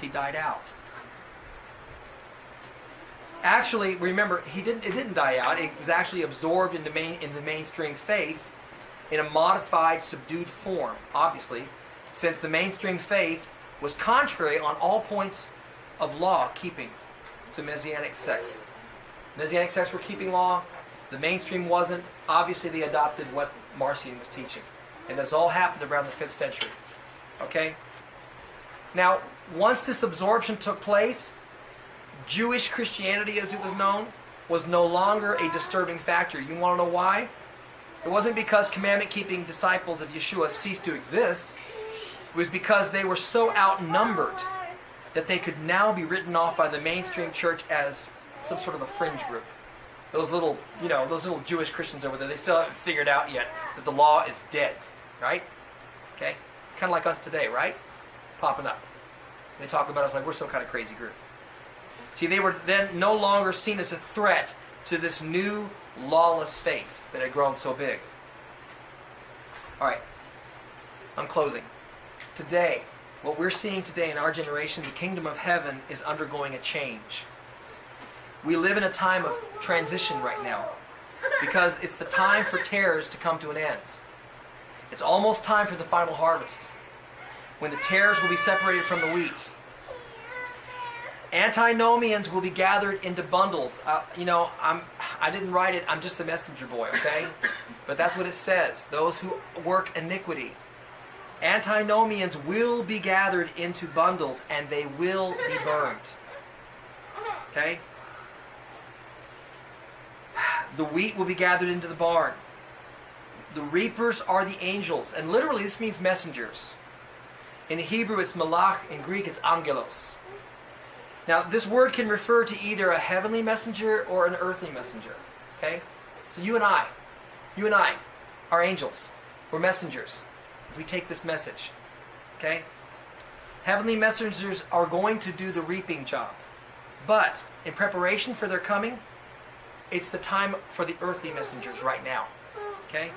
he died out. Actually, remember, it didn't die out. It was actually absorbed in the mainstream faith in a modified, subdued form, obviously, since the mainstream faith was contrary on all points of law keeping to Messianic sects. Messianic sects were keeping law. The mainstream wasn't. Obviously, they adopted what Marcion was teaching. And this all happened around the 5th century. Okay? Now, once this absorption took place, Jewish Christianity, as it was known, was no longer a disturbing factor. You want to know why? It wasn't because commandment-keeping disciples of Yeshua ceased to exist. It was because they were so outnumbered that they could now be written off by the mainstream church as some sort of a fringe group. Those little Jewish Christians over there, they still haven't figured out yet that the law is dead, right? Okay? Kind of like us today, right? Popping up. They talk about us like we're some kind of crazy group. See, they were then no longer seen as a threat to this new lawless faith that had grown so big. All right, I'm closing. Today, what we're seeing today in our generation, the kingdom of heaven is undergoing a change. We live in a time of transition right now because it's the time for tares to come to an end. It's almost time for the final harvest, when the tares will be separated from the wheat. Antinomians will be gathered into bundles. I didn't write it. I'm just the messenger boy, okay? But that's what it says. Those who work iniquity. Antinomians will be gathered into bundles, and they will be burned. Okay? The wheat will be gathered into the barn. The reapers are the angels. And literally this means messengers. In Hebrew it's malach. In Greek it's angelos. Now this word can refer to either a heavenly messenger or an earthly messenger. Okay? So you and I are angels. We're messengers. We take this message. Okay? Heavenly messengers are going to do the reaping job. But in preparation for their coming, it's the time for the earthly messengers right now. Okay?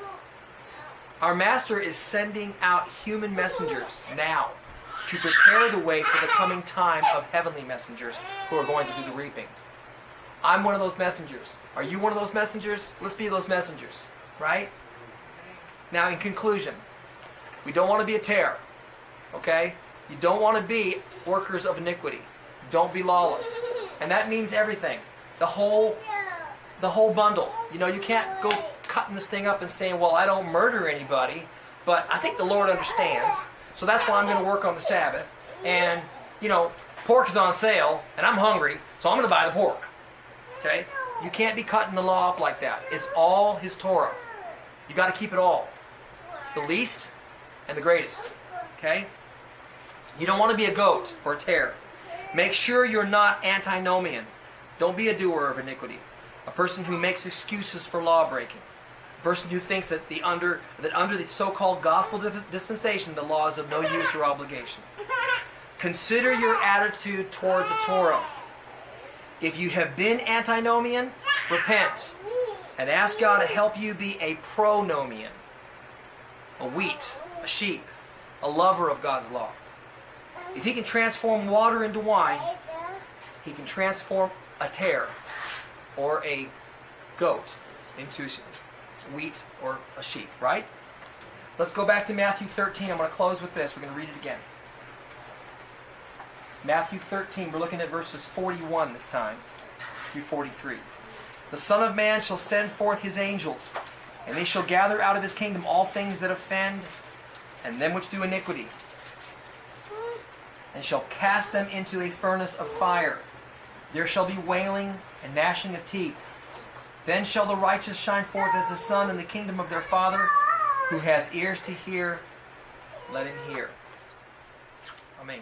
Our Master is sending out human messengers now to prepare the way for the coming time of heavenly messengers who are going to do the reaping. I'm one of those messengers. Are you one of those messengers? Let's be those messengers. Right? Now, in conclusion, we don't want to be a tare. Okay? You don't want to be workers of iniquity. Don't be lawless. And that means everything. The whole bundle. You can't go cutting this thing up and saying, well, I don't murder anybody, but I think the Lord understands, so that's why I'm going to work on the Sabbath. And, pork is on sale, and I'm hungry, so I'm going to buy the pork. Okay? You can't be cutting the law up like that. It's all His Torah. You got to keep it all. The least and the greatest. Okay? You don't want to be a goat or a tare. Make sure you're not antinomian. Don't be a doer of iniquity. A person who makes excuses for law breaking. A person who thinks that under the so-called gospel dispensation, the law is of no use or obligation. Consider your attitude toward the Torah. If you have been antinomian, repent and ask God to help you be a pronomian. A wheat, a sheep, a lover of God's law. If He can transform water into wine, He can transform a tare or a goat into wheat or a sheep, right? Let's go back to Matthew 13. I'm going to close with this. We're going to read it again. Matthew 13, we're looking at verses 41 this time through 43. The Son of Man shall send forth His angels, and they shall gather out of His kingdom all things that offend, and them which do iniquity, and shall cast them into a furnace of fire. There shall be wailing and gnashing of teeth. Then shall the righteous shine forth as the sun in the kingdom of their Father. Who has ears to hear, let him hear. Amen.